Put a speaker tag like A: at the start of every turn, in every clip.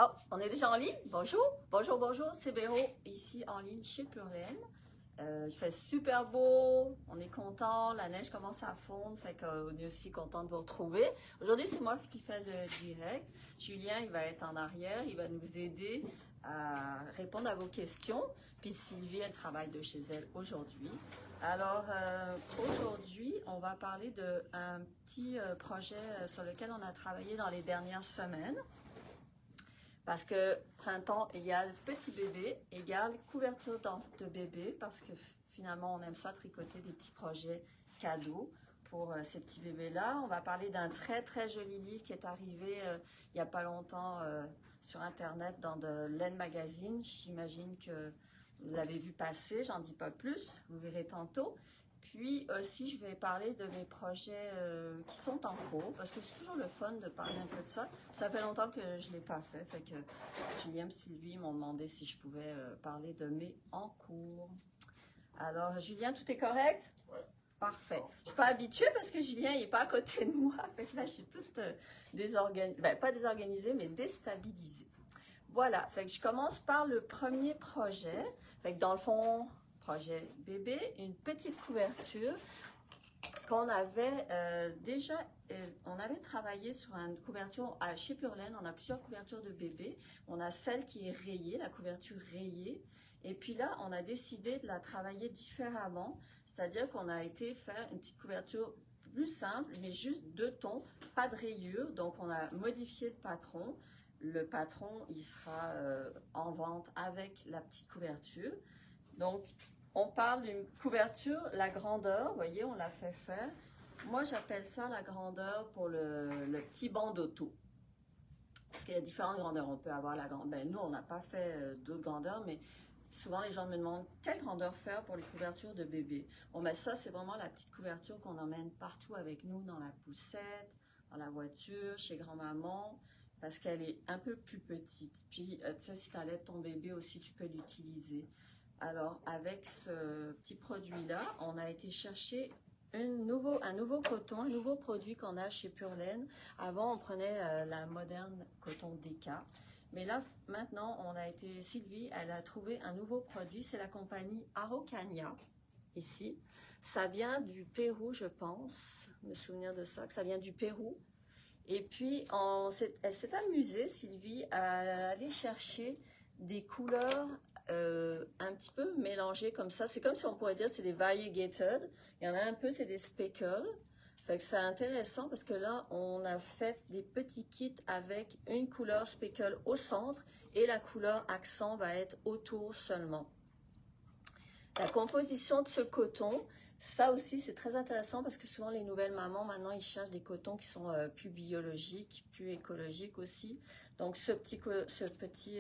A: Oh, on est déjà en ligne? Bonjour, bonjour, bonjour, c'est Béro, ici en ligne chez Purlaine. Il fait super beau, on est content, la neige commence à fondre, fait qu'on est aussi content de vous retrouver. Aujourd'hui, c'est moi qui fais le direct. Julien, il va être en arrière, il va nous aider à répondre à vos questions. Puis Sylvie, elle travaille de chez elle aujourd'hui. Alors, aujourd'hui, on va parler d'un petit projet sur lequel on a travaillé dans les dernières semaines. Parce que printemps égale petit bébé, égale couverture de bébé, parce que finalement, on aime ça, tricoter des petits projets cadeaux pour ces petits bébés-là. On va parler d'un très, très joli livre qui est arrivé il n'y a pas longtemps sur Internet dans de Laine Magazine. J'imagine que vous l'avez vu passer, j'en dis pas plus, vous verrez tantôt. Puis aussi, je vais parler de mes projets qui sont en cours, parce que c'est toujours le fun de parler un peu de ça. Ça fait longtemps que je ne l'ai pas fait, fait que Julien et Sylvie m'ont demandé si je pouvais parler de mes en cours. Alors, Julien, tout est correct?
B: Ouais.
A: Parfait. Je ne suis pas habituée parce que Julien n'est pas à côté de moi, fait que là, je suis toute désorganisée, ben, pas désorganisée, mais déstabilisée. Voilà, fait que je commence par le premier projet. Fait que dans le fond, projet bébé, une petite couverture qu'on avait on avait travaillé sur une couverture chez Purlaine. On a plusieurs couvertures de bébé. On a celle qui est rayée, la couverture rayée. Et puis là, on a décidé de la travailler différemment. C'est-à-dire qu'on a été faire une petite couverture plus simple, mais juste 2 tons, pas de rayures. Donc, on a modifié le patron. Le patron, il sera en vente avec la petite couverture. Donc, on parle d'une couverture, la grandeur, vous voyez, on l'a fait faire. Moi, j'appelle ça la grandeur pour le petit banc d'auto. Parce qu'il y a différentes grandeurs. On peut avoir la grandeur. Ben, nous, on n'a pas fait d'autres grandeurs, mais souvent les gens me demandent quelle grandeur faire pour les couvertures de bébé. Bon, ben ça, c'est vraiment la petite couverture qu'on emmène partout avec nous, dans la poussette, dans la voiture, chez grand-maman, parce qu'elle est un peu plus petite. Puis, tu sais, si tu allaites ton bébé aussi, tu peux l'utiliser. Alors, avec ce petit produit-là, on a été chercher un nouveau coton, un nouveau produit qu'on a chez Purlaine. Avant, on prenait la moderne coton DK. Mais là, maintenant, Sylvie, elle a trouvé un nouveau produit. C'est la compagnie Araucania, ici. Ça vient du Pérou, je pense, me souvenir de ça, que ça vient du Pérou. Et puis, elle s'est amusée, Sylvie, à aller chercher des couleurs un petit peu mélangées comme ça. C'est comme si on pourrait dire c'est des variegated. Il y en a un peu, c'est des speckles. Fait que c'est intéressant parce que là, on a fait des petits kits avec une couleur speckle au centre et la couleur accent va être autour seulement. La composition de ce coton, ça aussi c'est très intéressant parce que souvent les nouvelles mamans maintenant ils cherchent des cotons qui sont plus biologiques, plus écologiques aussi. Donc ce petit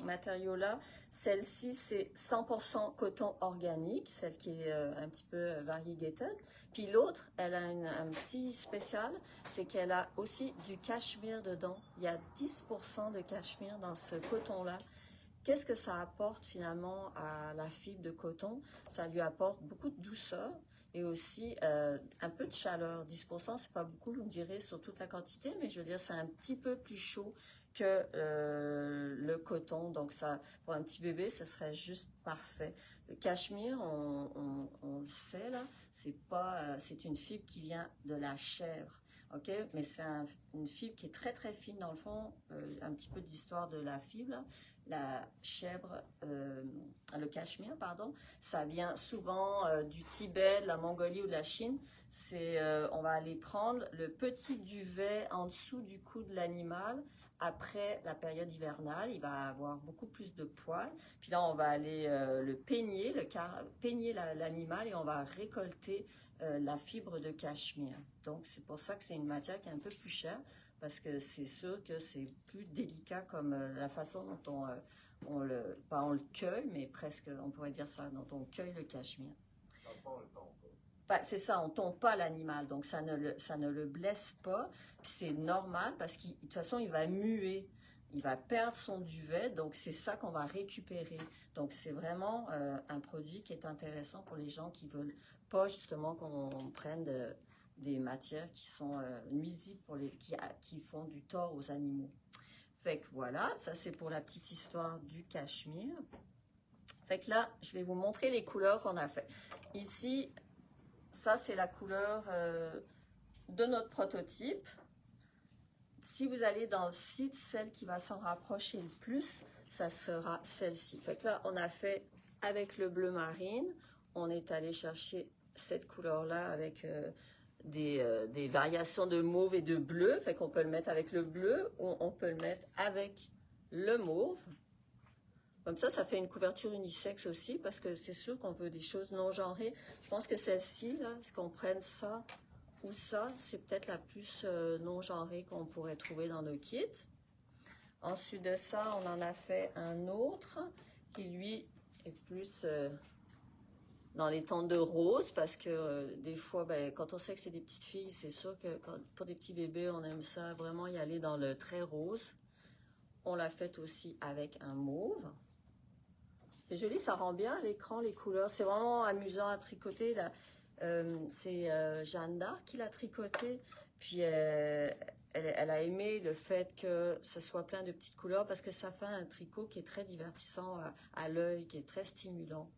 A: matériau là, celle-ci c'est 100% coton organique, celle qui est un petit peu variegated. Puis l'autre, elle a un petit spécial, c'est qu'elle a aussi du cachemire dedans. Il y a 10% de cachemire dans ce coton là. Qu'est-ce que ça apporte finalement à la fibre de coton? Ça lui apporte beaucoup de douceur et aussi un peu de chaleur. 10%, c'est pas beaucoup, vous me direz, sur toute la quantité, mais je veux dire, c'est un petit peu plus chaud que le coton. Donc, ça, pour un petit bébé, ça serait juste parfait. Le cachemire, on le sait, là, c'est une fibre qui vient de la chèvre. OK? Mais c'est une fibre qui est très, très fine. Dans le fond, un petit peu d'histoire de la fibre, là. La chèvre, le cachemire, pardon, ça vient souvent du Tibet, de la Mongolie ou de la Chine. On va aller prendre le petit duvet en dessous du cou de l'animal après la période hivernale. Il va avoir beaucoup plus de poils. Puis là, on va aller le peigner, peigner l'animal et on va récolter la fibre de cachemire. Donc, c'est pour ça que c'est une matière qui est un peu plus chère. Parce que c'est sûr que c'est plus délicat comme la façon dont pas on le cueille, mais presque, on pourrait dire ça, dont on cueille le cachemire. C'est ça, on ne tombe pas l'animal, donc ça ne le blesse pas. Puis c'est normal parce que de toute façon, il va muer, il va perdre son duvet, donc c'est ça qu'on va récupérer. Donc c'est vraiment un produit qui est intéressant pour les gens qui veulent pas justement qu'on prenne des matières qui sont nuisibles pour qui font du tort aux animaux. Fait que voilà, ça c'est pour la petite histoire du cachemire. Fait que là, je vais vous montrer les couleurs qu'on a fait. Ici, ça c'est la couleur de notre prototype. Si vous allez dans le site, celle qui va s'en rapprocher le plus, ça sera celle-ci. Fait que là, on a fait avec le bleu marine. On est allé chercher cette couleur-là avec des variations de mauve et de bleu. Fait qu'on peut le mettre avec le bleu ou on peut le mettre avec le mauve. Comme ça fait une couverture unisexe aussi parce que c'est sûr qu'on veut des choses non genrées. Je pense que celle-ci, là, est-ce qu'on prenne ça ou ça, c'est peut-être la plus non genrée qu'on pourrait trouver dans nos kits. Ensuite de ça, on en a fait un autre qui, lui, est plus dans les tons de rose parce que des fois, ben, quand on sait que c'est des petites filles, c'est sûr que pour des petits bébés, on aime ça vraiment y aller dans le très rose. On l'a fait aussi avec un mauve. C'est joli, ça rend bien à l'écran les couleurs. C'est vraiment amusant à tricoter. C'est Jeanne d'Arc qui l'a tricoté. Puis elle a aimé le fait que ce soit plein de petites couleurs parce que ça fait un tricot qui est très divertissant à l'œil, qui est très stimulant.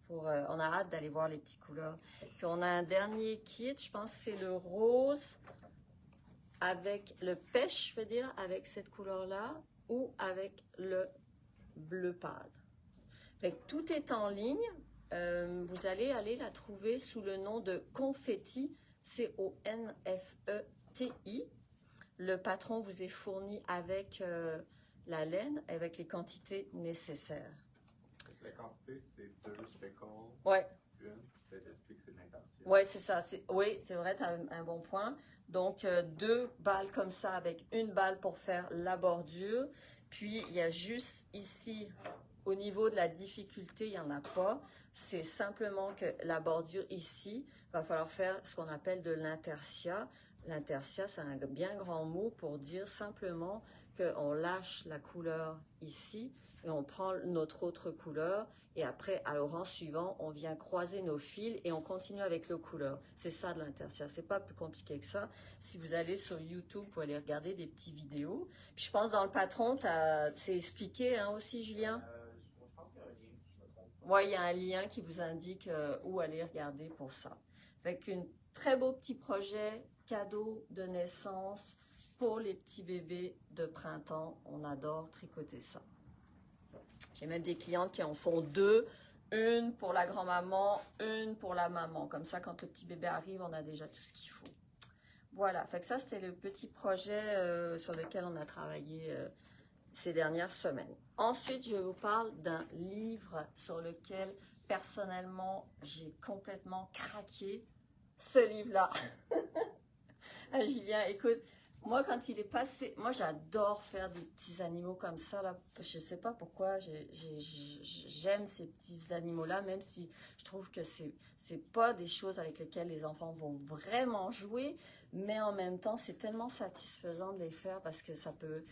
A: On a hâte d'aller voir les petites couleurs. Puis on a un dernier kit, je pense que c'est le rose avec le pêche, je veux dire, avec cette couleur-là ou avec le bleu pâle. Fait que tout est en ligne. Vous allez aller la trouver sous le nom de Confetti, C-O-N-F-E-T-I. Le patron vous est fourni avec la laine, avec les quantités nécessaires.
B: La quantité, c'est 2 speckles.
A: Ouais.
B: Une, ça explique que c'est de l'intention.
A: Oui, c'est ça. Oui, c'est vrai, tu as un bon point. Donc, 2 balles comme ça avec une balle pour faire la bordure. Puis, il y a juste ici, au niveau de la difficulté, il n'y en a pas. C'est simplement que la bordure ici, va falloir faire ce qu'on appelle de l'intertia. L'intertia, c'est un bien grand mot pour dire simplement qu'on lâche la couleur ici et on prend notre autre couleur et après, à au rang suivant, on vient croiser nos fils et on continue avec l'autre couleur. C'est ça de l'intertia, c'est pas plus compliqué que ça. Si vous allez sur YouTube, vous pouvez aller regarder des petites vidéos. Puis je pense dans le patron, c'est expliqué hein, aussi, Julien?
B: Je pense qu'il y a un lien, je me trompe.
A: Oui, il y a un lien qui vous indique où aller regarder pour ça. Avec un très beau petit projet, cadeau de naissance pour les petits bébés de printemps. On adore tricoter ça. J'ai même des clientes qui en font 2, une pour la grand-maman, une pour la maman. Comme ça, quand le petit bébé arrive, on a déjà tout ce qu'il faut. Voilà, fait que ça, c'était le petit projet sur lequel on a travaillé ces dernières semaines. Ensuite, je vous parle d'un livre sur lequel, personnellement, j'ai complètement craqué. Ce livre-là. Ah, Julien, écoute, moi, quand il est passé, moi, j'adore faire des petits animaux comme ça, là. Je sais pas pourquoi, j'aime ces petits animaux-là, même si je trouve que c'est pas des choses avec lesquelles les enfants vont vraiment jouer, mais en même temps, c'est tellement satisfaisant de les faire parce que ça peut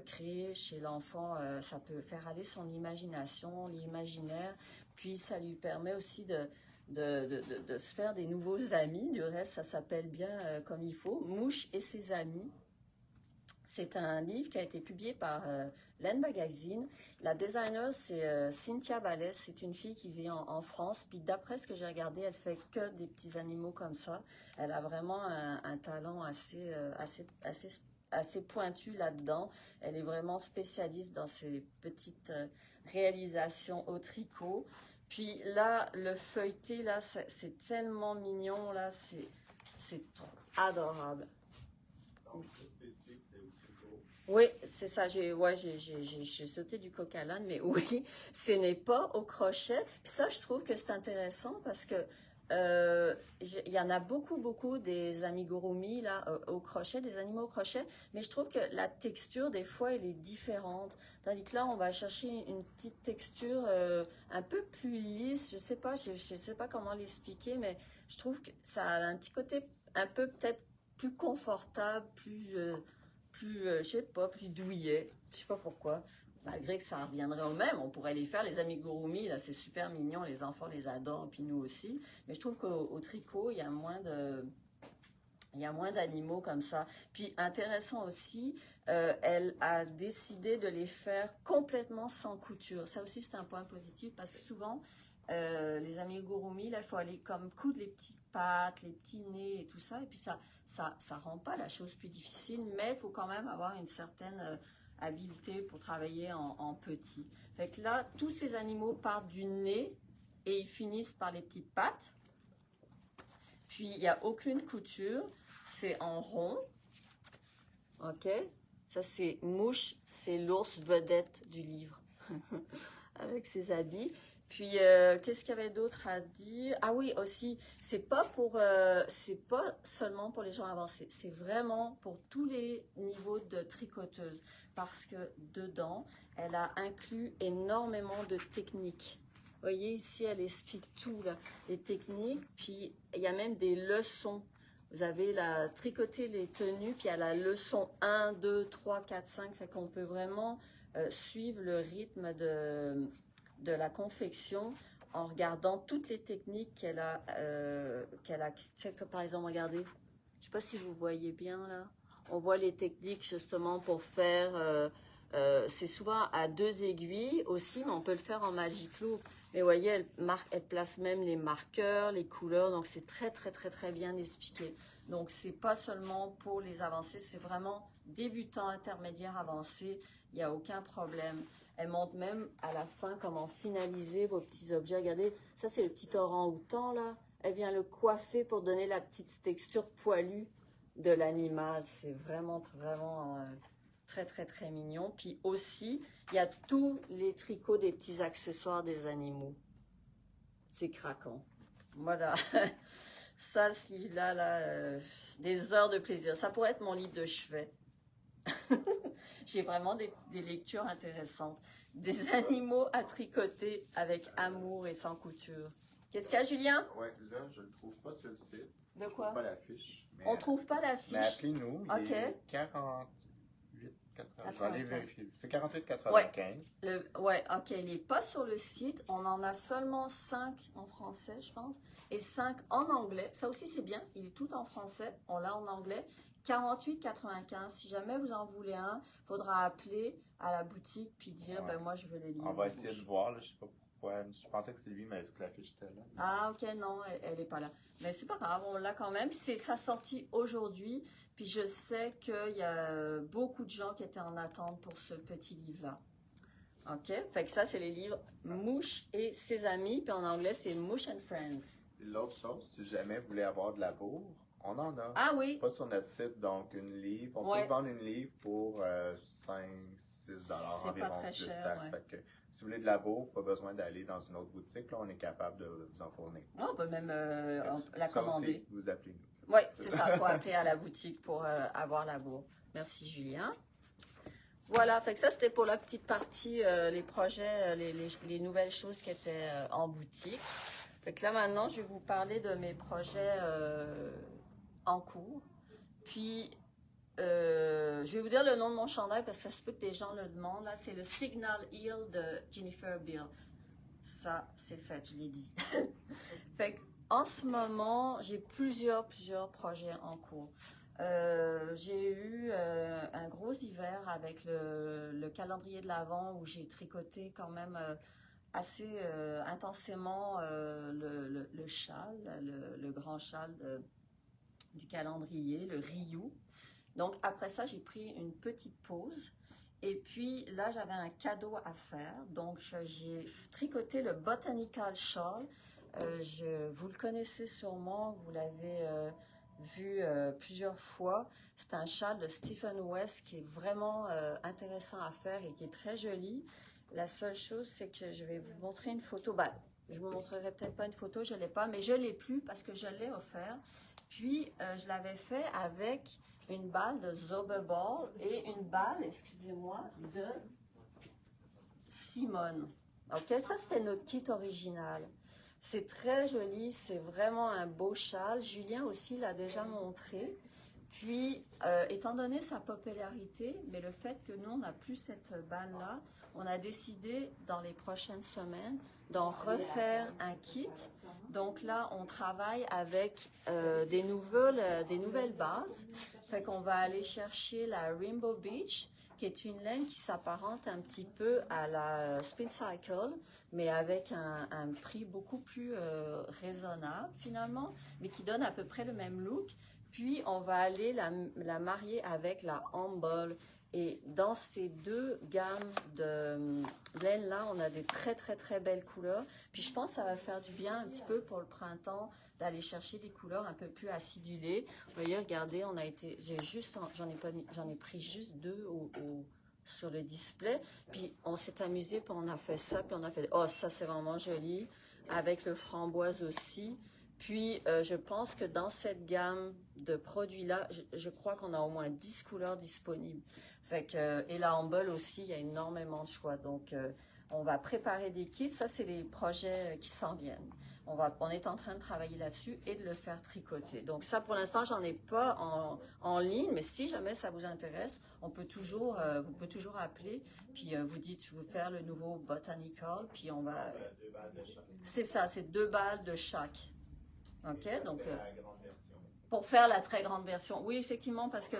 A: créer chez l'enfant, ça peut faire aller son imagination, l'imaginaire, puis ça lui permet aussi de se faire des nouveaux amis. Du reste, ça s'appelle bien comme il faut, Mouche et ses amis. C'est un livre qui a été publié par Len Magazine. La designer, c'est Cynthia Vallès. C'est une fille qui vit en France. Puis d'après ce que j'ai regardé, elle fait que des petits animaux comme ça. Elle a vraiment un talent assez pointu là-dedans. Elle est vraiment spécialiste dans ces petites réalisations au tricot. Puis là, le feuilleté, là, c'est tellement mignon, là, c'est trop adorable.
B: Donc, plus spécifique, c'est au tricot.
A: Oui, c'est ça, j'ai sauté du coq à l'âne, mais oui, ce n'est pas au crochet. Puis ça, je trouve que c'est intéressant parce que il y en a beaucoup des amigurumi là au crochet, des animaux au crochet, mais je trouve que la texture des fois elle est différente. Tandis que là on va chercher une petite texture un peu plus lisse. Je sais pas comment l'expliquer, mais je trouve que ça a un petit côté un peu peut-être plus confortable, je sais pas, plus douillet. Je sais pas pourquoi. Malgré que ça reviendrait au même, on pourrait les faire, les amigurumi, là, c'est super mignon, les enfants les adorent, puis nous aussi. Mais je trouve qu'au tricot, il y a moins Il y a moins d'animaux comme ça. Puis intéressant aussi, elle a décidé de les faire complètement sans couture. Ça aussi, c'est un point positif parce que souvent, les amigurumi, là, il faut aller comme coudre les petites pattes, les petits nez et tout ça. Et puis ça rend pas la chose plus difficile, mais il faut quand même avoir une certaine habileté pour travailler en petit. Fait que là, tous ces animaux partent du nez et ils finissent par les petites pattes. Puis, il n'y a aucune couture. C'est en rond. OK? Ça, c'est Mouche. C'est l'ours vedette du livre. Avec ses habits. Puis, qu'est-ce qu'il y avait d'autre à dire? Ah oui, aussi, c'est pas seulement pour les gens avancés. C'est vraiment pour tous les niveaux de tricoteuse. Parce que dedans, elle a inclus énormément de techniques. Vous voyez, ici, elle explique tout, là, les techniques. Puis, il y a même des leçons. Vous avez la tricoter les tenues, puis il y a la leçon 1, 2, 3, 4, 5. Fait qu'on peut vraiment suivre le rythme de la confection en regardant toutes les techniques qu'elle a. Par exemple, regardez. Je ne sais pas si vous voyez bien, là. On voit les techniques, justement, pour faire... c'est souvent à 2 aiguilles aussi, mais on peut le faire en Magic Loop. Mais vous voyez, elle place même les marqueurs, les couleurs, donc c'est très, très, très, très bien expliqué. Donc, c'est pas seulement pour les avancés, c'est vraiment débutant, intermédiaire, avancé, il n'y a aucun problème. Elle montre même à la fin comment finaliser vos petits objets. Regardez, ça c'est le petit orang-outan là. Elle vient le coiffer pour donner la petite texture poilue de l'animal. C'est vraiment, vraiment... très, très, très mignon. Puis aussi, il y a tous les tricots des petits accessoires des animaux. C'est craquant. Voilà. Ça, ce livre-là, là, des heures de plaisir. Ça pourrait être mon livre de chevet. J'ai vraiment des lectures intéressantes. Des animaux à tricoter avec amour et sans couture. Qu'est-ce qu'il y a, Julien?
B: Ouais, là, je ne le trouve pas sur le site.
A: De quoi?
B: Pas l'affiche.
A: On ne trouve pas l'affiche.
B: Mais appelez-nous. Il
A: OK.
B: est 48 80. J'en ai vérifié. C'est 48,95.
A: Ouais, OK. Il n'est pas sur le site. On en a seulement 5 en français, je pense, et 5 en anglais. Ça aussi, c'est bien. Il est tout en français. On l'a en anglais. 48,95. Si jamais vous en voulez un, il faudra appeler à la boutique puis dire, ben moi, je veux les livres.
B: On va essayer de voir. Là, je ne sais pas pourquoi. Je pensais que c'est lui, mais est-ce que l'affiche était là?
A: Ah, OK, non, elle n'est pas là. Mais c'est pas grave, on l'a quand même. C'est sa sortie aujourd'hui. Puis je sais qu'il y a beaucoup de gens qui étaient en attente pour ce petit livre-là. OK? Fait que ça, c'est les livres Mouche et ses amis. Puis en anglais, c'est Mouche and Friends.
B: L'autre chose, si jamais vous voulez avoir de la bourre, on en a.
A: Ah oui?
B: Pas sur notre site, donc une livre. On peut vendre une livre pour 5-6 $ environ.
A: C'est pas très cher, ouais.
B: Fait que, si vous voulez de la bourre, pas besoin d'aller dans une autre boutique. Là, on est capable de vous en fournir.
A: On peut même la commander.
B: Aussi, vous appelez nous.
A: Oui, c'est ça. Il faut appeler à la boutique pour avoir la bourre. Merci, Julien. Voilà, fait que ça, c'était pour la petite partie, les projets, les nouvelles choses qui étaient en boutique. Fait que là, maintenant, je vais vous parler de mes projets en cours. Puis, je vais vous dire le nom de mon chandail parce que ça se peut que des gens le demandent. Là, c'est le Signal Hill de Jennifer Beal. Ça, c'est fait, je l'ai dit. Fait que, en ce moment, j'ai plusieurs projets en cours. J'ai eu un gros hiver avec le calendrier de l'Avent où j'ai tricoté quand même assez intensément le châle, le grand châle du calendrier, le Ryu. Donc après ça, j'ai pris une petite pause. Et puis là, j'avais un cadeau à faire. Donc j'ai tricoté le Botanical Shawl. Vous le connaissez sûrement, vous l'avez vu plusieurs fois. C'est un châle de Stephen West qui est vraiment intéressant à faire et qui est très joli. La seule chose, c'est que je vais vous montrer une photo. Ben, je vous montrerai peut-être pas une photo, je ne l'ai pas, mais je ne l'ai plus parce que je l'ai offert. Puis, je l'avais fait avec une balle de Zauberball et une balle, excusez-moi, de Simone. OK, ça, c'était notre kit original. C'est très joli, c'est vraiment un beau châle. Julien aussi l'a déjà montré. Puis, étant donné sa popularité, mais le fait que nous, on n'a plus cette balle-là, on a décidé dans les prochaines semaines d'en refaire un kit. Donc là, on travaille avec des nouvelles bases. Fait qu'on va aller chercher la Rainbow Beach, qui est une laine qui s'apparente un petit peu à la Spin Cycle, mais avec un prix beaucoup plus raisonnable finalement, mais qui donne à peu près le même look. Puis, on va aller la marier avec la Humble. Et dans ces deux gammes de laine-là, on a des très, très, très belles couleurs. Puis, je pense que ça va faire du bien un petit peu pour le printemps d'aller chercher des couleurs un peu plus acidulées. Vous voyez, regardez, j'en ai pris juste deux sur le display. Puis, on s'est amusé, puis on a fait ça, puis on a fait, oh, ça, c'est vraiment joli. Avec le framboise aussi. Puis, je pense que dans cette gamme de produits-là, je crois qu'on a au moins 10 couleurs disponibles. Fait que, et la Humble aussi, il y a énormément de choix. Donc, on va préparer des kits. Ça, c'est les projets qui s'en viennent. On est en train de travailler là-dessus et de le faire tricoter. Donc, ça, pour l'instant, j'en ai pas en ligne. Mais si jamais ça vous intéresse, vous pouvez toujours appeler. Puis, vous dites, je veux faire le nouveau Botanical. Puis, on va... C'est ça, c'est 2 balles de chaque. OK, donc pour faire la très grande version. Oui, effectivement, parce que...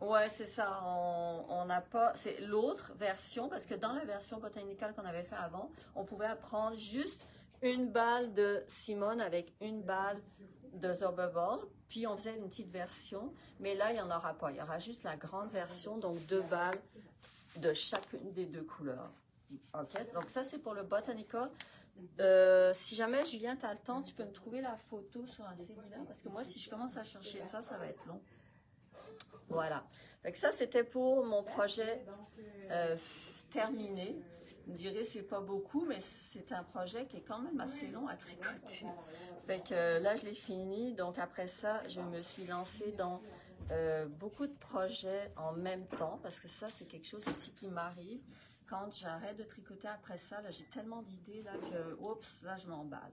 A: Ouais, c'est ça. On n'a pas... C'est l'autre version, parce que dans la version Botanical qu'on avait fait avant, on pouvait prendre juste une balle de Simone avec une balle de Zauberball, puis on faisait une petite version. Mais là, il n'y en aura pas. Il y aura juste la grande version, donc 2 balles de chacune des 2 couleurs. OK, donc ça, c'est pour le Botanical. Si jamais, Julien, tu as le temps, tu peux me trouver la photo sur un cellulaire, parce que moi, si je commence à chercher ça, ça va être long. Voilà. Donc ça, c'était pour mon projet terminé. Vous me direz, c'est pas beaucoup, mais c'est un projet qui est quand même assez long à tricoter. Fait que là, je l'ai fini. Donc après ça, je me suis lancée dans beaucoup de projets en même temps, parce que ça, c'est quelque chose aussi qui m'arrive. Quand j'arrête de tricoter après ça, là, j'ai tellement d'idées là que, oups, là, je m'emballe.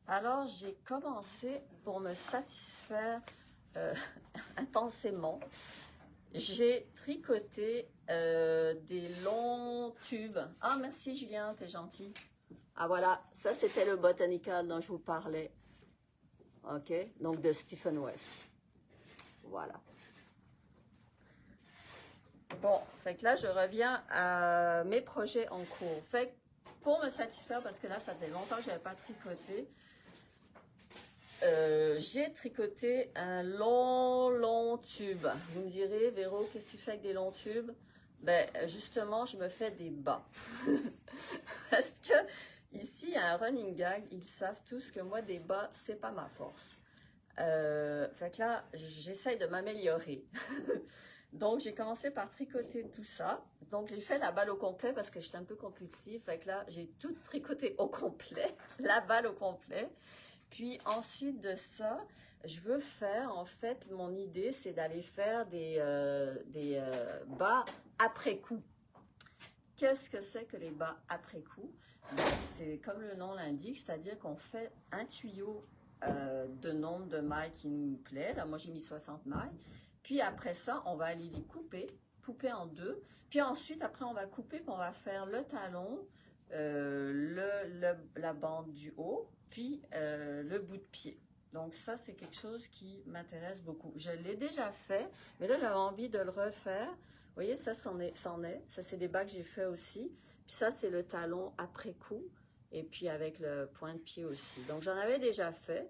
A: Alors, j'ai commencé pour me satisfaire intensément. J'ai tricoté des longs tubes. Ah, merci Julien, t'es gentil. Ah voilà, ça c'était le Botanical dont je vous parlais. OK, donc de Stephen West. Voilà. Bon, fait que là, je reviens à mes projets en cours. Fait que pour me satisfaire, parce que là, ça faisait longtemps que je n'avais pas tricoté, j'ai tricoté un long tube. Vous me direz, Véro, qu'est-ce que tu fais avec des longs tubes? Ben, justement, je me fais des bas. Parce que ici, il y a un running gag. Ils savent tous que moi, des bas, c'est pas ma force. Fait que là, j'essaye de m'améliorer. Donc, j'ai commencé par tricoter tout ça. Donc, j'ai fait la balle au complet parce que j'étais un peu compulsive. Fait que là, j'ai tout tricoté au complet, la balle au complet. Puis ensuite de ça, je veux faire, en fait, mon idée, c'est d'aller faire des bas après coup. Qu'est-ce que c'est que les bas après coup? C'est comme le nom l'indique, c'est-à-dire qu'on fait un tuyau de nombre de mailles qui nous plaît. Là, moi, j'ai mis 60 mailles. Puis après ça, on va aller les couper en 2. Puis ensuite, après, on va couper, puis on va faire le talon, la bande du haut, puis le bout de pied. Donc ça, c'est quelque chose qui m'intéresse beaucoup. Je l'ai déjà fait, mais là, j'avais envie de le refaire. Vous voyez, ça, c'en est. Ça, c'est des bas que j'ai fait aussi. Puis ça, c'est le talon après coup, et puis avec le point de pied aussi. Donc, j'en avais déjà fait.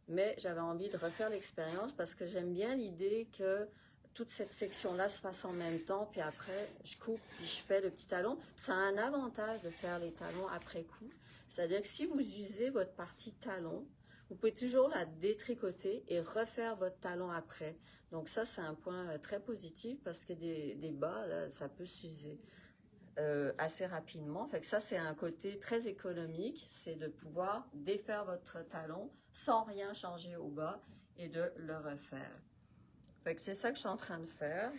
A: Mais j'avais envie de refaire l'expérience parce que j'aime bien l'idée que toute cette section-là se fasse en même temps, puis après, je coupe, puis je fais le petit talon. Ça a un avantage de faire les talons après coup. C'est-à-dire que si vous usez votre partie talon, vous pouvez toujours la détricoter et refaire votre talon après. Donc ça, c'est un point très positif parce que des bas, là, ça peut s'user assez rapidement. Fait que ça, c'est un côté très économique, c'est de pouvoir défaire votre talon sans rien changer au bas et de le refaire. Fait que c'est ça que je suis en train de faire.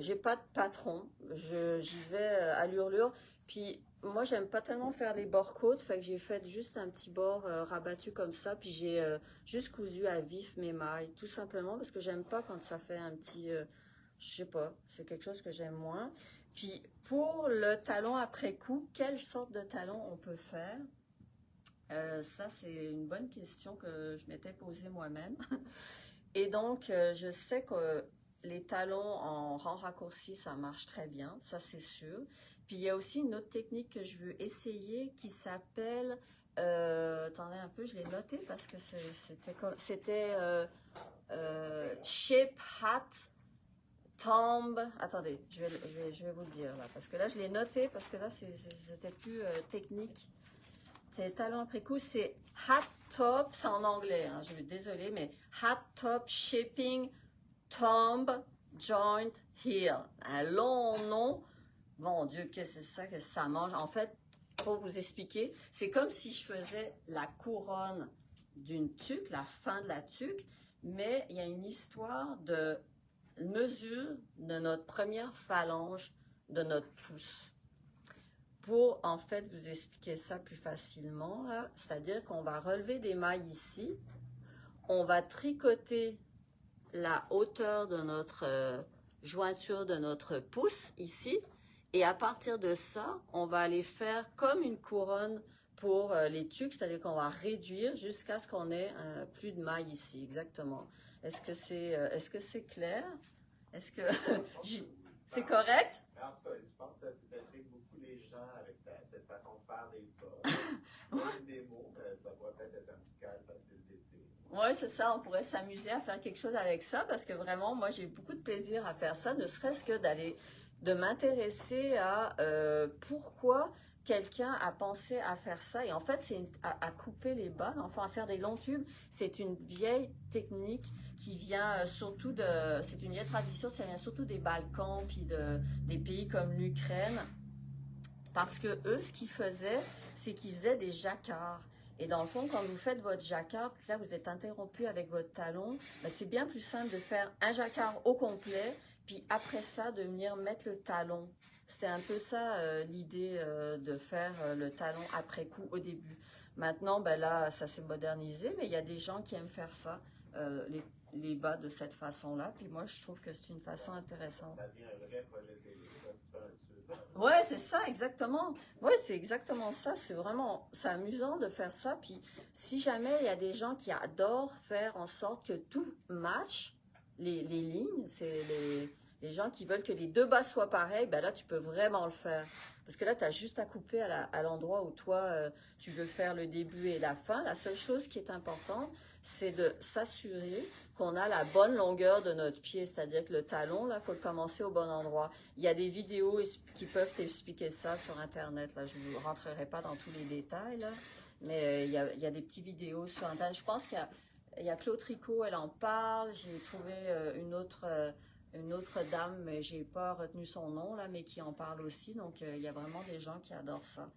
A: J'ai pas de patron, j'y vais à l'urlure. Puis moi, j'aime pas tellement faire les bords côtes, fait que j'ai fait juste un petit bord rabattu comme ça, puis j'ai juste cousu à vif mes mailles, tout simplement parce que j'aime pas quand ça fait un petit, je sais pas, c'est quelque chose que j'aime moins. Puis pour le talon après coup, quelle sorte de talon on peut faire? Ça, c'est une bonne question que je m'étais posée moi-même. Et donc, je sais que les talons en rang raccourci, ça marche très bien, ça c'est sûr. Puis il y a aussi une autre technique que je veux essayer qui s'appelle, attendez un peu, je l'ai noté parce que c'était shape hat tombe. Attendez, je vais vous le dire là, parce que là je l'ai noté parce que là c'était plus technique. C'est talons après coup, c'est hat top, c'est en anglais, hein, je suis désolée, mais hat top shaping tombe joint heel. Un long nom. Mon Dieu, qu'est-ce que c'est ça que ça mange? En fait, pour vous expliquer, c'est comme si je faisais la couronne d'une tuque, la fin de la tuque, mais il y a une histoire de mesure de notre première phalange de notre pouce. Pour en fait vous expliquer ça plus facilement, c'est-à-dire qu'on va relever des mailles ici, on va tricoter la hauteur de notre jointure de notre pouce ici, et à partir de ça, on va aller faire comme une couronne pour les tuques, c'est-à-dire qu'on va réduire jusqu'à ce qu'on ait plus de mailles ici, exactement. Est-ce que c'est clair? Est-ce que c'est correct?
B: En tout cas, je pense que tu intrigues beaucoup les gens avec cette façon de faire des pas. Une démo, ça va peut-être être un petit cadre facile d'été.
A: Oui, c'est ça, on pourrait s'amuser à faire quelque chose avec ça parce que vraiment, moi, j'ai beaucoup de plaisir à faire ça, ne serait-ce que de m'intéresser à pourquoi quelqu'un a pensé à faire ça. Et en fait, c'est à couper les bas, enfin à faire des longs tubes. C'est une vieille technique qui vient surtout c'est une vieille tradition, ça vient surtout des Balkans, puis des pays comme l'Ukraine. Parce que eux, ce qu'ils faisaient, c'est qu'ils faisaient des jacquards. Et dans le fond, quand vous faites votre jacquard, puis là vous êtes interrompu avec votre talon, ben c'est bien plus simple de faire un jacquard au complet, puis après ça, de venir mettre le talon. C'était un peu ça l'idée de faire le talon après coup au début. Maintenant, ben là, ça s'est modernisé, mais il y a des gens qui aiment faire ça, les bas de cette façon-là. Puis moi, je trouve que c'est une façon intéressante.
B: Ça devient un vrai projet télé, là, tu fais un tube.
A: Ouais, c'est ça, exactement. Ouais, c'est exactement ça. C'est amusant de faire ça. Puis, si jamais il y a des gens qui adorent faire en sorte que tout match, les lignes, c'est les gens qui veulent que les deux bas soient pareils, ben là, tu peux vraiment le faire. Parce que là, tu as juste à couper à l'endroit où toi, tu veux faire le début et la fin. La seule chose qui est importante, c'est de s'assurer qu'on a la bonne longueur de notre pied. C'est-à-dire que le talon, là, il faut le commencer au bon endroit. Il y a des vidéos qui peuvent t'expliquer ça sur Internet. Là, je ne rentrerai pas dans tous les détails, là, mais il y a des petites vidéos sur Internet. Je pense qu'il y a Claude Tricot, elle en parle. J'ai trouvé une autre dame, mais j'ai pas retenu son nom, là, mais qui en parle aussi. Donc, il y a vraiment des gens qui adorent ça.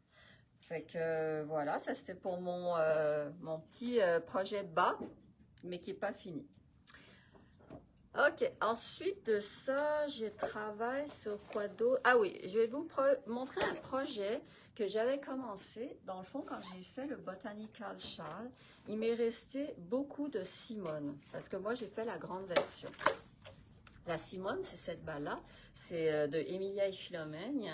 A: Fait que voilà, ça c'était pour mon petit projet bas, mais qui n'est pas fini. Ok, ensuite de ça, je travaille sur quoi d'autre? Ah oui, je vais vous montrer un projet que j'avais commencé. Dans le fond, quand j'ai fait le Botanical Shawl, il m'est resté beaucoup de Simone, parce que moi, j'ai fait la grande version. La Simone, c'est cette balle-là, c'est de Emilia et Philomène.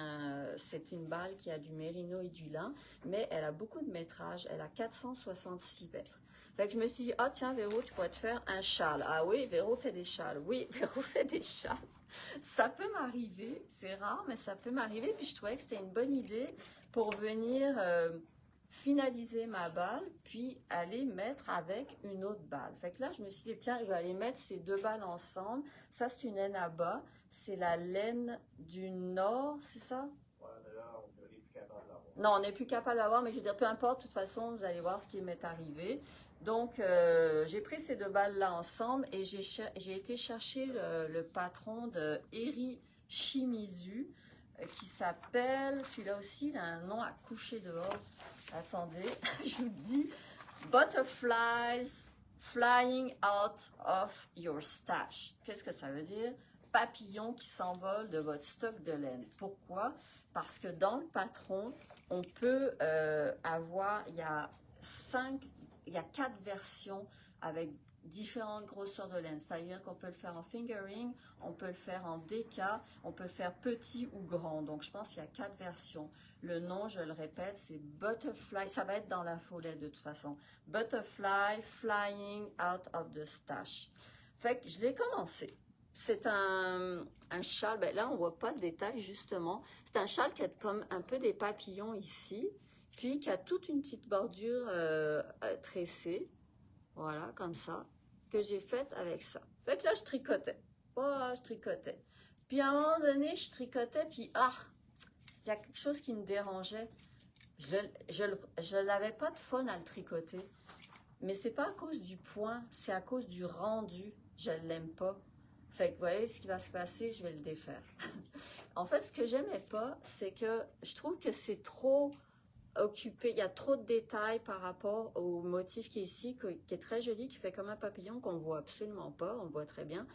A: C'est une balle qui a du mérino et du lin, mais elle a beaucoup de métrage. Elle a 466 mètres. Fait que je me suis dit, ah tiens, Véro, tu pourrais te faire un châle. Ah oui, Véro fait des châles. Oui, Véro fait des châles. Ça peut m'arriver, c'est rare, mais ça peut m'arriver. Puis je trouvais que c'était une bonne idée pour venir finaliser ma balle, puis aller mettre avec une autre balle. Fait que là, je me suis dit, tiens, je vais aller mettre ces deux balles ensemble. Ça, c'est une laine à bas. C'est la laine du Nord, c'est ça?
B: Ouais, mais là, on n'est plus capable d'avoir.
A: Non, on n'est plus capable d'avoir, mais je veux dire, peu importe, de toute façon, vous allez voir ce qui m'est arrivé. Donc, j'ai pris ces deux balles-là ensemble et j'ai été chercher le patron de Eri Shimizu qui s'appelle, celui-là aussi, il a un nom à coucher dehors. Attendez, je vous dis, Butterflies Flying Out of Your Stash. Qu'est-ce que ça veut dire? papillons qui s'envolent de votre stock de laine. Pourquoi? Parce que dans le patron, on peut avoir, il y a 4 versions avec différentes grosseurs de laine. C'est-à-dire qu'on peut le faire en fingering, on peut le faire en déca, on peut faire petit ou grand. Donc, je pense qu'il y a 4 versions. Le nom, je le répète, c'est Butterfly. Ça va être dans la follet de toute façon. Butterfly Flying Out of the Stash. Fait que je l'ai commencé. C'est un châle. Ben là, on voit pas de détails, justement. C'est un châle qui a comme un peu des papillons ici, puis qui a toute une petite bordure tressée. Voilà, comme ça, que j'ai faite avec ça. Fait que là, je tricotais. Oh, je tricotais. Puis à un moment donné, je tricotais, puis il y a quelque chose qui me dérangeait. Je n'avais pas de fun à le tricoter. Mais c'est pas à cause du point, c'est à cause du rendu. Je ne l'aime pas. Fait que vous voyez ce qui va se passer, je vais le défaire. En fait, ce que j'aimais pas, c'est que je trouve que c'est trop occupé. Il y a trop de détails par rapport au motif qui est ici, qui est très joli, qui fait comme un papillon qu'on ne voit absolument pas, on le voit très bien.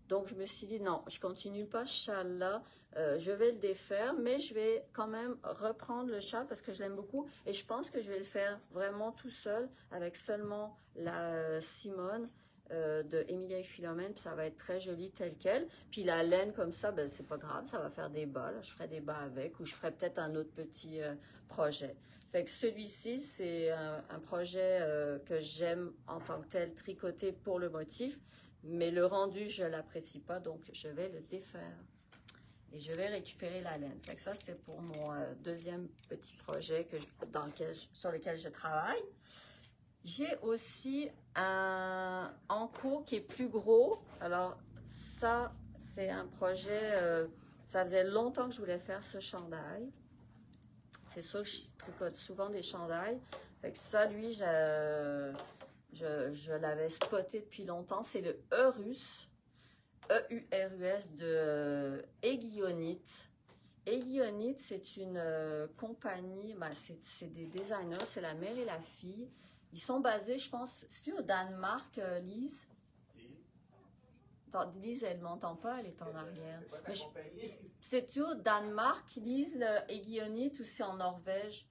A: Donc, je me suis dit, non, je continue pas ce châle-là, je vais le défaire, mais je vais quand même reprendre le châle parce que je l'aime beaucoup et je pense que je vais le faire vraiment tout seul avec seulement la Simone de Emilia et Philomène, puis ça va être très joli tel quel. Puis la laine comme ça, ben, c'est pas grave, ça va faire des bas, là. Je ferai des bas avec ou je ferai peut-être un autre petit projet. Fait que celui-ci, c'est un projet que j'aime en tant que tel, tricoté pour le motif. Mais le rendu, je ne l'apprécie pas, donc je vais le défaire. Et je vais récupérer la laine. Fait que ça, c'était pour mon deuxième petit projet sur lequel je travaille. J'ai aussi un en cours qui est plus gros. Alors, ça, c'est un projet, ça faisait longtemps que je voulais faire ce chandail. C'est sûr que je tricote souvent des chandails. Fait que ça, lui, je l'avais spoté depuis longtemps. C'est le Eurus, E-U-R-U-S de Aiguillonite. Aiguillonite, c'est une compagnie, ben, c'est des designers, c'est la mère et la fille. Ils sont basés, je pense, c'est au Danemark, Lise? Lise, elle ne m'entend pas, elle est en arrière. C'est-tu au Danemark, Lise, le Aiguillonite, ou c'est en Norvège?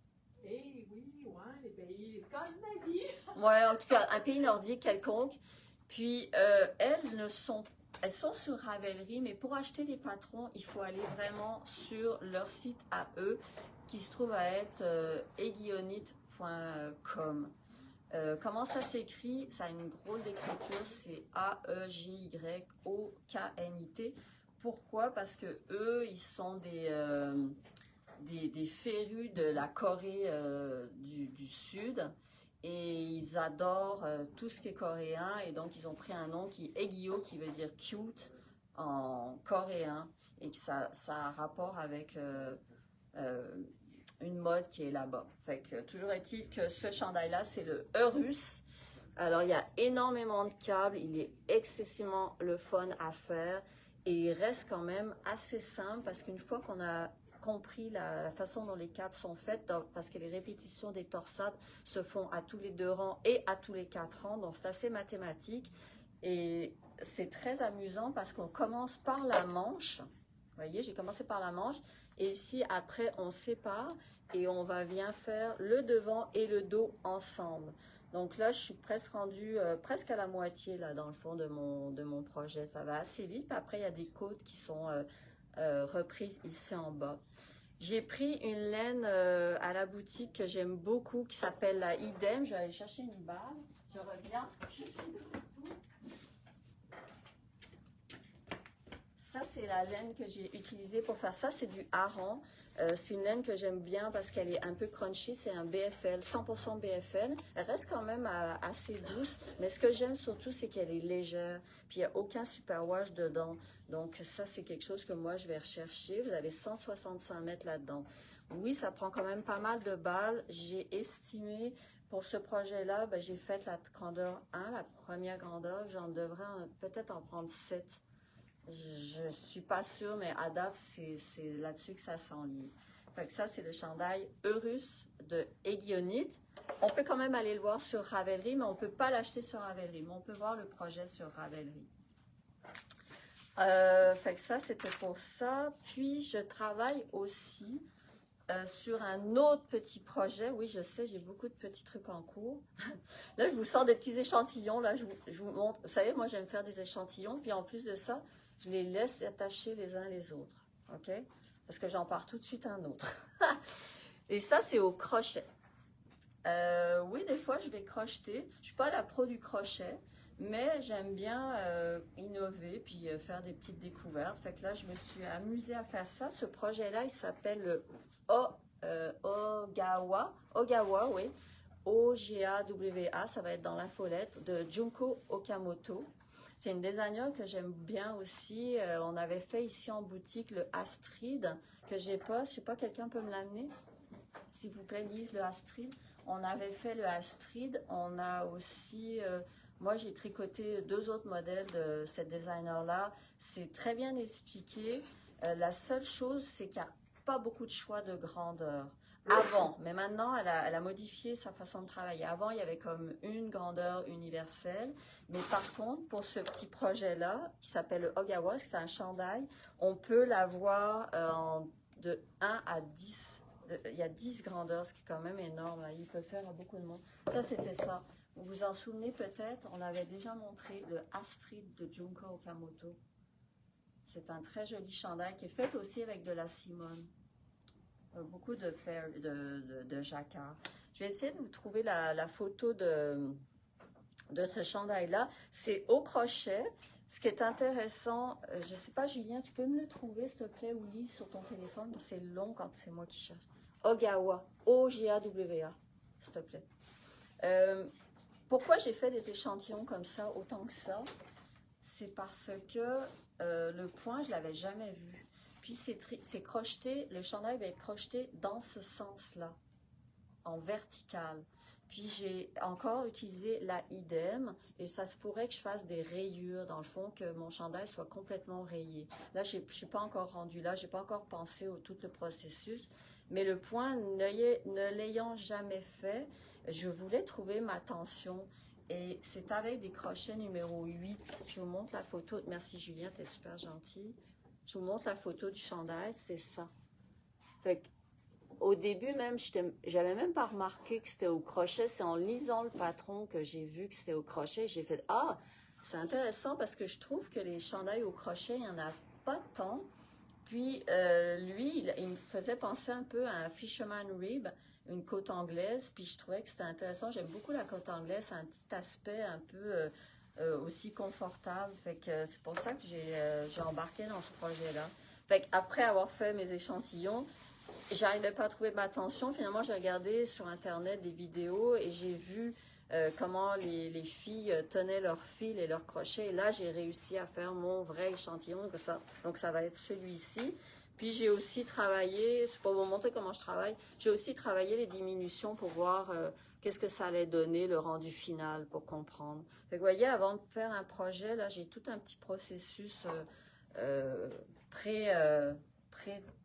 C: Eh oui, ouais, les pays scandinaves.
A: Ouais, en tout cas, un pays nordique quelconque. Puis, elles sont sur Ravelry, mais pour acheter les patrons, il faut aller vraiment sur leur site à eux, qui se trouve à être aiguillonite.com. Comment ça s'écrit? Ça a une drôle d'écriture, c'est A-E-G-Y-O-K-N-I-T. Pourquoi? Parce que eux, ils sont des férus de la Corée du Sud et ils adorent tout ce qui est coréen et donc ils ont pris un nom qui est Aegyo qui veut dire cute en coréen et que ça a rapport avec une mode qui est là-bas. Fait que toujours est-il que ce chandail-là, c'est le Eurus. Alors, il y a énormément de câbles, il est excessivement le fun à faire et il reste quand même assez simple parce qu'une fois qu'on a compris la façon dont les câbles sont faites, parce que les répétitions des torsades se font à tous les 2 rangs et à tous les 4 rangs, donc c'est assez mathématique et c'est très amusant parce qu'on commence par la manche. Vous voyez, j'ai commencé par la manche et ici après on sépare et on va bien faire le devant et le dos ensemble. Donc là, je suis presque rendue presque à la moitié là dans le fond de mon projet. Ça va assez vite. Puis après, il y a des côtes qui sont reprises ici en bas. J'ai pris une laine à la boutique que j'aime beaucoup qui s'appelle la Idem. Je vais aller chercher une balle. Je reviens. Je suis de retour. Ça, c'est la laine que j'ai utilisée pour faire ça. C'est du hareng. C'est une laine que j'aime bien parce qu'elle est un peu crunchy. C'est un BFL, 100% BFL. Elle reste quand même assez douce. Mais ce que j'aime surtout, c'est qu'elle est légère. Puis, il n'y a aucun superwash dedans. Donc, ça, c'est quelque chose que moi, je vais rechercher. Vous avez 165 mètres là-dedans. Oui, ça prend quand même pas mal de balles. J'ai estimé, pour ce projet-là, ben, j'ai fait la grandeur 1, la première grandeur. J'en devrais peut-être en prendre 7. Je ne suis pas sûre, mais à date, c'est là-dessus que ça s'enligne. Fait que ça, c'est le chandail Eurus de Aiguillonite. On peut quand même aller le voir sur Ravelry, mais on ne peut pas l'acheter sur Ravelry. Mais on peut voir le projet sur Ravelry. Fait que ça, c'était pour ça. Puis, je travaille aussi sur un autre petit projet. Oui, je sais, j'ai beaucoup de petits trucs en cours. Là, je vous sors des petits échantillons. Là, je vous montre. Vous savez, moi, j'aime faire des échantillons. Puis, en plus de ça, je les laisse attacher les uns les autres. OK? Parce que j'en pars tout de suite un autre. Et ça, c'est au crochet. Oui, des fois, je vais crocheter. Je ne suis pas la pro du crochet, mais j'aime bien innover puis faire des petites découvertes. Fait que là, je me suis amusée à faire ça. Ce projet-là, il s'appelle le Ogawa. Ogawa, oui. O-G-A-W-A. Ça va être dans l'infolette de Junko Okamoto. C'est une designer que j'aime bien aussi. On avait fait ici en boutique le Astrid, que j'ai pas. Je sais pas, quelqu'un peut me l'amener? S'il vous plaît, Lise, le Astrid. On avait fait le Astrid. On a aussi, moi j'ai tricoté 2 autres modèles de cette designer-là. C'est très bien expliqué. La seule chose, c'est qu'il n'y a pas beaucoup de choix de grandeur. Avant, mais maintenant, elle a modifié sa façon de travailler. Avant, il y avait comme une grandeur universelle. Mais par contre, pour ce petit projet-là, qui s'appelle le Ogawa, c'est un chandail, on peut l'avoir de 1 à 10. Il y a 10 grandeurs, ce qui est quand même énorme. Là. Il peut faire à beaucoup de monde. Ça, c'était ça. Vous vous en souvenez peut-être, on avait déjà montré le Astrid de Junko Okamoto. C'est un très joli chandail qui est fait aussi avec de la simone. Beaucoup de fer, de jacquard. Je vais essayer de vous trouver la photo de ce chandail-là. C'est au crochet. Ce qui est intéressant, je ne sais pas, Julien, tu peux me le trouver, s'il te plaît, ou Lise sur ton téléphone? C'est long quand c'est moi qui cherche. Ogawa, O-G-A-W-A, s'il te plaît. Pourquoi j'ai fait des échantillons comme ça, autant que ça? C'est parce que le point, je ne l'avais jamais vu. Puis c'est crocheté, le chandail va être crocheté dans ce sens-là, en vertical. Puis j'ai encore utilisé la idem et ça se pourrait que je fasse des rayures dans le fond, que mon chandail soit complètement rayé. Là, je ne suis pas encore rendue là, je n'ai pas encore pensé au tout le processus. Mais le point, ne l'ayant jamais fait, je voulais trouver ma tension. Et c'est avec des crochets numéro 8. Je vous montre la photo. Merci Julien, tu es super gentil. Je vous montre la photo du chandail, c'est ça. Fait que, au début même, j'avais même pas remarqué que c'était au crochet. C'est en lisant le patron que j'ai vu que c'était au crochet. J'ai fait, ah, c'est intéressant parce que je trouve que les chandails au crochet, il n'y en a pas tant. Puis, lui, il me faisait penser un peu à un Fisherman Rib, une côte anglaise. Puis, je trouvais que c'était intéressant. J'aime beaucoup la côte anglaise. C'est un petit aspect un peu aussi confortable. Fait que c'est pour ça que j'ai embarqué dans ce projet-là. Fait qu'après avoir fait mes échantillons, j'arrivais pas à trouver ma tension. Finalement, j'ai regardé sur Internet des vidéos et j'ai vu comment les filles tenaient leurs fils et leurs crochets. Et là, j'ai réussi à faire mon vrai échantillon. Donc, ça va être celui-ci. Puis, j'ai aussi travaillé, c'est pour vous montrer comment je travaille, j'ai aussi travaillé les diminutions pour voir qu'est-ce que ça allait donner, le rendu final, pour comprendre. Fait que, vous voyez, avant de faire un projet, là, j'ai tout un petit processus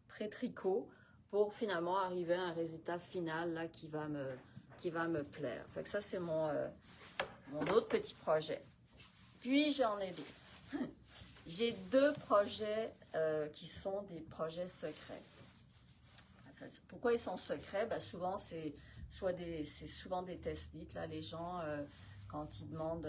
A: pré-tricot pour finalement arriver à un résultat final là, qui va me plaire. Fait que ça, c'est mon autre petit projet. Puis, j'en ai deux. J'ai 2 projets qui sont des projets secrets. Pourquoi ils sont secrets? Ben, souvent, c'est souvent des test kits. Là, les gens, quand ils demandent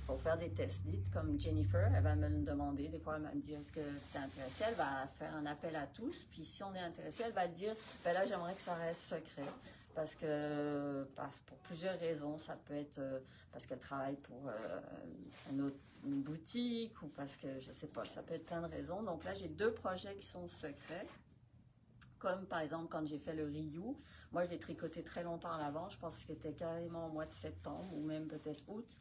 A: pour faire des test kits, comme Jennifer, elle va me le demander. Des fois, elle va me dire, est-ce que tu es intéressé? Elle va faire un appel à tous. Puis, si on est intéressé, elle va dire, ben là, j'aimerais que ça reste secret. Pour plusieurs raisons. Ça peut être parce qu'elle travaille pour une boutique ou parce que, je ne sais pas, ça peut être plein de raisons. Donc là, j'ai 2 projets qui sont secrets. Comme par exemple, quand j'ai fait le Ryu, moi, je l'ai tricoté très longtemps à l'avance. Je pense que c'était carrément au mois de septembre ou même peut-être août.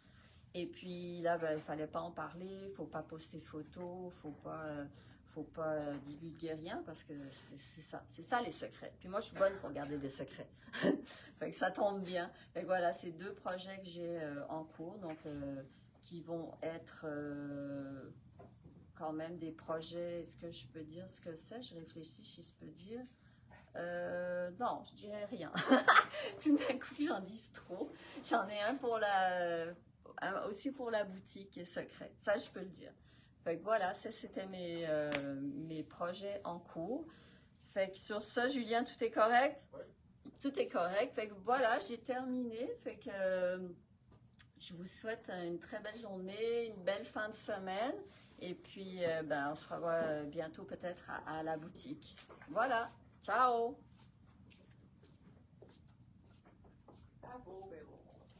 A: Et puis là, ben, il ne fallait pas en parler, il ne faut pas poster de photos, il ne faut pas divulguer rien parce que c'est ça les secrets. Puis moi, je suis bonne pour garder des secrets. Fait que ça tombe bien. Fait que voilà, c'est 2 projets que j'ai en cours, donc qui vont être quand même des projets. Est-ce que je peux dire ce que c'est? Je réfléchis si je peux dire. Non, je dirais rien. Tout d'un coup, j'en dis trop. J'en ai un aussi pour la boutique qui est secret. Ça, je peux le dire. Fait que voilà, ça c'était mes projets en cours. Fait que sur ça, Julien, tout est correct?
B: Oui.
A: Tout est correct. Fait que voilà, j'ai terminé. Fait que je vous souhaite une très belle journée, une belle fin de semaine. Et puis, ben, on se revoit bientôt peut-être à la boutique. Voilà. Ciao!
C: Bravo, ben